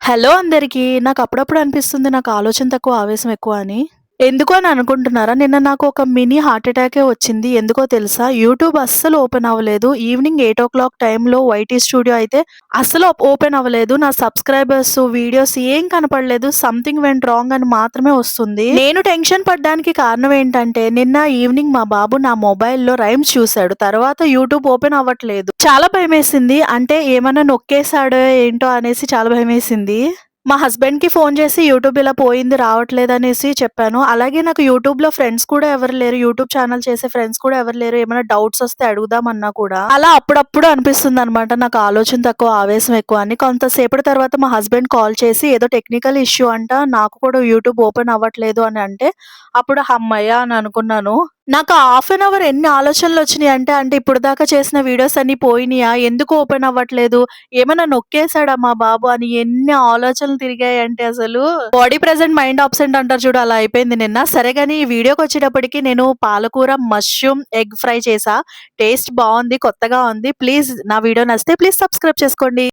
Hello అందరికీ. నాకప్పుడప్పుడు అనిపిస్తుంది నాకు ఆలోచన తక్కువ, ఆవేశం ఎక్కువ అని. ఎందుకు అని అనుకుంటున్నారా? నిన్న నాకు ఒక మినీ హార్ట్ అటాకే వచ్చింది. ఎందుకో తెలుసా? యూట్యూబ్ అస్సలు ఓపెన్ అవ్వలేదు. ఈవినింగ్ 8:00 టైంలో వైటీ స్టూడియో అయితే అస్సలు ఓపెన్ అవ్వలేదు. నా సబ్‌స్క్రైబర్స్, వీడియోస్ ఏం కనపడలేదు. సంథింగ్ వెంట్ రాంగ్ అని మాత్రమే వస్తుంది. నేను టెన్షన్ పడ్డానికి కారణం ఏంటంటే, నిన్న ఈవినింగ్ మా బాబు నా మొబైల్‌లో రైమ్స్ చూసాడు. తర్వాత యూట్యూబ్ ఓపెన్ అవ్వట్లేదు. చాలా భయమేసింది. అంటే ఏమన్నా నొక్కేసాడో ఏంటో అనేసి చాలా భయమేసింది. మా హస్బెండ్‌కి ఫోను చేసి యూట్యూబ్ ఇలా పోయింది రావట్లేదనేసి చెప్పాను. అలాగే నాకు యూట్యూబ్‌లో ఫ్రెండ్స్ కూడా ఎవరు లేరు. యూట్యూబ్ ఛానెల్ చేసే ఫ్రెండ్స్ కూడా ఎవరు లేరు. ఏమైనా డౌట్స్ వస్తే అడుగుదామన్నా కూడా అలా అప్పుడప్పుడు అనిపిస్తుందనమాట. నాకు ఆలోచన తక్కువ, ఆవేశం ఎక్కువ అని. కొంతసేపటి తర్వాత మా హస్బెండ్ కాల్ చేసి ఏదో టెక్నికల్ ఇష్యూ అంట. నాకు కూడా యూట్యూబ్ ఓపెన్ అవ్వట్లేదు అని అంటే, అప్పుడు హమ్మయ్య! అని అనుకున్నాను. నాకు ఆ హాఫ్ అన్ అవర్ ఎన్ని ఆలోచనలొచ్చినియంటే, అంటే ఇప్పటిదాకా చేసిన వీడియోస్ అన్నీ పోయినియా? ఎందుకు ఓపెన్ అవ్వట్లేదు? ఏమన్నా నొక్కేసాడా మా బాబు అని ఎన్ని ఆలోచనలు తిరిగాయంటే అసలు బాడీ ప్రెజెంట్ మైండ్ అబ్సెంట్ అంటారు చూడు అలా అయిపోయింది నిన్న. సరే గాని ఈ వీడియోకొచ్చేటప్పటికి నేను పాలకూర, మష్రూమ్, ఎగ్ ఫ్రై చేశా. టేస్ట్ బావుంది. కొత్తగా ఉంది. ప్లీజ్ నా వీడియో నచ్చితే ప్లీజ్ సబ్స్క్రైబ్ చేసుకోండి.